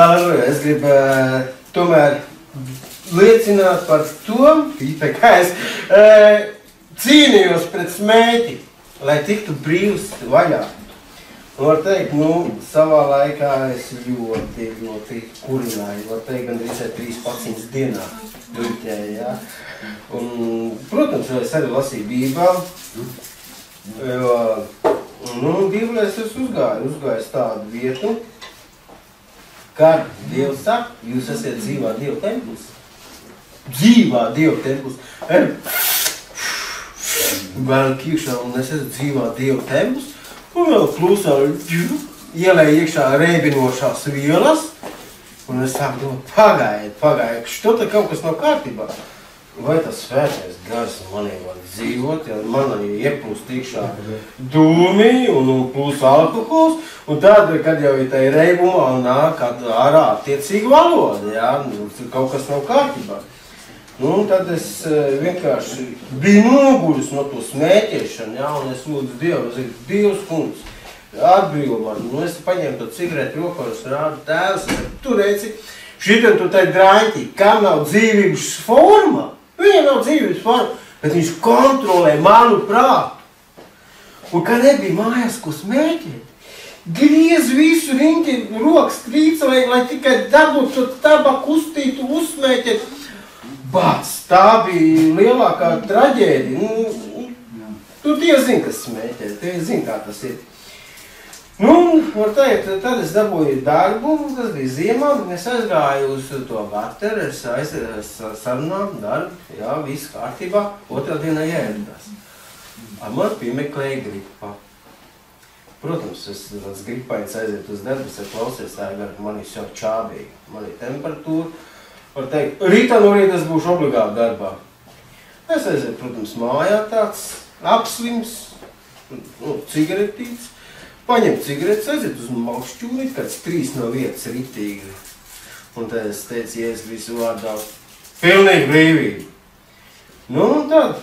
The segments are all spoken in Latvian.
Halleluja, es gribu tomēr liecināt par to, kā es cīnījos pret smēķi, lai tiktu brīvs vaļā. Un var teikt, savā laikā es ļoti kurināju, var teikt, gandrīz 13 dienā duļķēju, jā. Un, protams, es arī lasīju Bībeli, jo, Bībelēs es uzgāju tādu vietu, kad Dievs saka, jūs esat dzīvā Dieva templis. Dzīvā Dieva templis. Vēl kīkšā, un es esmu dzīvā Dieva templis, un vēl klusā ielēju iekšā rēbinošās vielas, un es sāku domāt, pagājiet, što te kaut kas nav kārtībā. Vai tas svētais gars manī var dzīvot, ja manī ieplūst iekšā dūmi un plūst alkohols, un tad, kad jau ir tai reibumā un nāk ārā attiecīga valoda, jā, kaut kas nav kārtībā. Un tad es vienkārši biju noguļus no to smēķēšanu, jā, un es lūdzu Dievu, Dievs kungs, atbrīvo mani. Un es paņēmu to cigareti rokā, un es rādu tēvs, tu reici, šitam tu tai draņķi, kam nav dzīvības forma, viņam nav dzīvības forma, bet viņš kontrolē manu prātu. Un kad nebija mājās, ko smēķēt, griez visu riņķi, rokas trīca, lai tikai dabūt to tabaku uztītu, uzsmēķēt. Bāc, tā bija lielākā traģēdija. Tu tie zini, kas smēķē, tie zini, kā tas ir. Var teikt, tad es dabūju darbu, tas bija ziemā, es aizgāju uz to vateru, es sarunām darbu, jā, viss kārtībā, otrā dienā ieradās. Man piemeklēja gripa. Protams, es gripains aiziet uz darbu, es klausies, tā ir manī jau čābīgi, manī temperatūra. Var teikt, rītā no rīta es būšu obligāti darbā. Es aiziet, protams, mājā tāds apslims, cigaretīts. Paņem cigaretes, aiziet uz maukšķūnīt, kāds 3 no vietas ritīgi. Un tad es teicu, Jēzus visu vārdā, pilnīgi brīvību. Un tad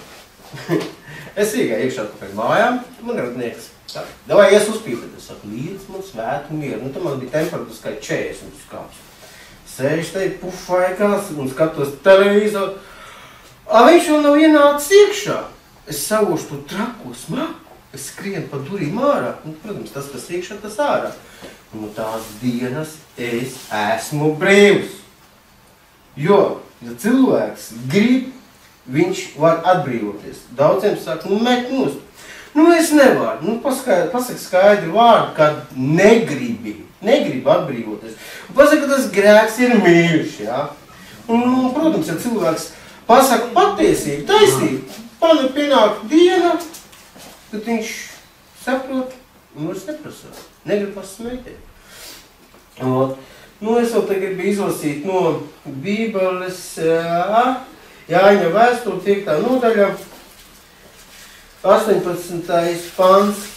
es iegāju iekšā pēc mājām, man radnieks, davai ies uzpīpēt. Es saku, līdz man svētu mieru. Tad man bija temperatūras kā 40 uz kāps. Sēž te pufājkās un skatos televizoru. Viņš vēl nav ienācis iekšā. Es savūšu to trako smaku. Es skrienu pa durīm ārā, protams, tas, kas iekšā, tas ārā. Un tās dienas es esmu brīvs. Jo, ja cilvēks grib, viņš var atbrīvoties. Daudziem saka, met nost. Es nevaru. Pasaka skaidru vārdu, kad negribi atbrīvoties. Un pasaka, ka tas grēks ir mīļš, jā. Un, protams, ja cilvēks pasaka patiesību, taisību, man ir pienāk diena, kad viņš saprot, un vairs neprasās, negrib pasmēķēt. Es vēl te gribu izlasīt no Bībeles, Jāņa vēstule 5. nodaļa, 18. pants.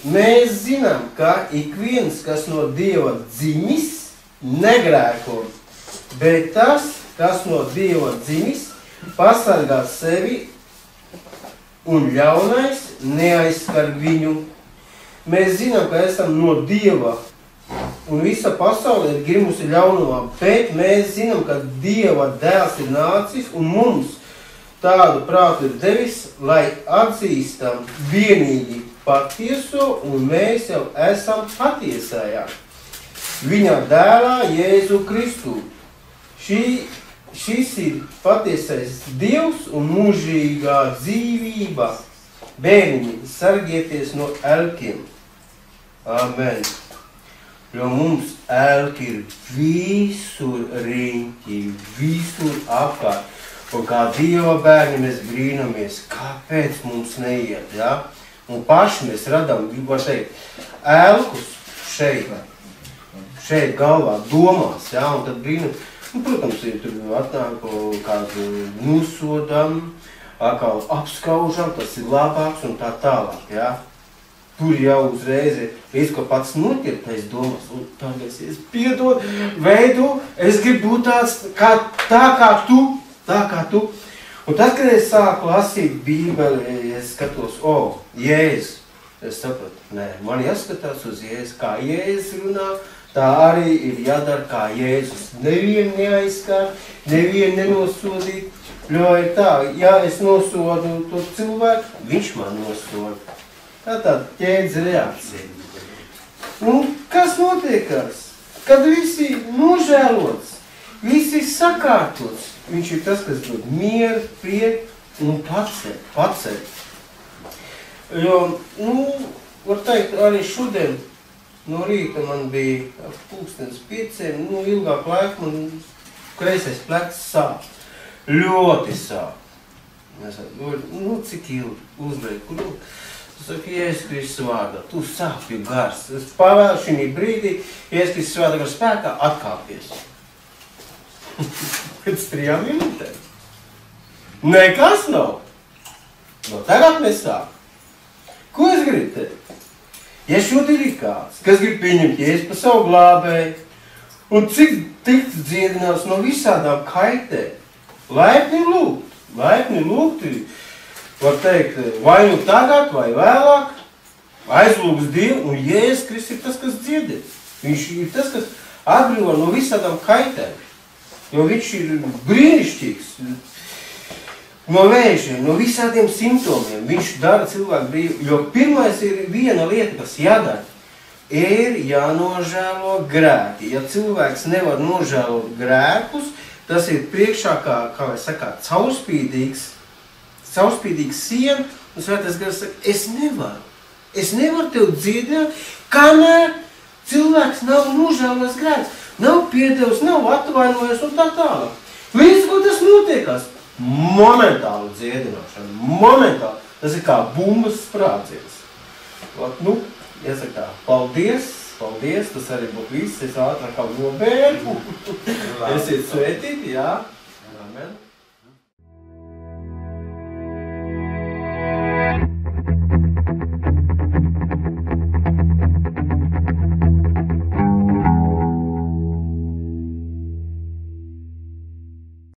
Mēs zinām, ka ik viens, kas no Dieva dzimis, negrēko, bet tas, kas no Dieva dzimis, pasargā sevi un ļaunais neaizskar viņu. Mēs zinām, ka esam no Dieva, un visa pasaule ir grimusi ļaunumā, bet mēs zinām, ka Dieva dēls ir nācis, un mums tādu prātu ir devis, lai atzīstam vienīgi patieso, un mēs jau esam patiesajā. Viņa dēlā Jēzu Kristu. Šis ir patiesais Dievs un mūžīgā dzīvība. Bērniņi, sargieties no elkiem. Amen. Jo mums elki ir visur riņķi, visur apkārt. Un kā Dieva bērni mēs brīnamies, kāpēc mums neiet, jā? Un paši mēs radām, var teikt, elkus šeit galvā, domās, jā? Un tad brīnam. Protams, ja tur atnāk kādu nosodam, atkal apskaužam, tas ir labāks un tā tālāk, jā. Tur jau uzreiz ir, ka pats noķertais domas, un tagad es piedod, veidu, es gribu būt tāds, tā kā tu. Un tad, kad es sāku lasīt Bībeli, es skatos, Jēzus, es sapratu, nē, man jāskatās uz Jēzus, kā Jēzus runā, tā arī ir jādara kā Jēzus. Nevienu neaizskar, nevienu nenosodīt. Jo ir tā, ja es nosodu to cilvēku, viņš man nosoda. Tā tāda ķēdes reakcija. Un kas notiekās? Kad visi nožēlots, visi sakārtots, viņš ir tas, kas dod mieru, prieku un paceļ. Jo, var teikt, arī šodien no rīta man bija 5:30, ilgāk laika man kreisais plecs sāp. Ļoti sāp. Es saku, cik ilgi uzbreik, Tu saki, Jēzus Kristus vārdā, tu sāpju gars. Es pavēlu šī brīdī, Jēzus Kristus vārdā gar spēkā atkāpies. Pēc 3 minūtēm. Nekas nav. No tagad nesāk. Ko es gribu teikt? Ja šodien ir kāds, kas grib pieņemt Jēzus pa savu glābēju, un cik tikt dziedināts no visādām kaitēm, laipni lūgt, var teikt, vai nu tagad, vai vēlāk, aizlūgs Dievu, un Jēzus Kristus ir tas, kas dziedē. Viņš ir tas, kas atbrīvo no visādām kaitēm, jo viņš ir brīnišķīgs, no vēžiem, no visādiem simptomiem. Viņš dara cilvēku brīvu, jo pirmais ir viena lieta, kas jādara, ir jānožēlo grēki. Ja cilvēks nevar nožēlot grēkus, tas ir priekšā, kā vai sakāt, caurspīdīgs siena, un Svētais Gars saka, es nevaru tev dziedināt, kamēr cilvēks nav nožēlojis grēks, nav piedevis, nav atvainojies un tā tālāk. Līdz ko tas notiekās? Momentāli dziedināšana, momentāli. Tas ir kā bumbas sprādziens. Iesaka, paldies, tas arī būtu viss, es ātrāk kā nobēru. Esiet svētīti, jā. Amen.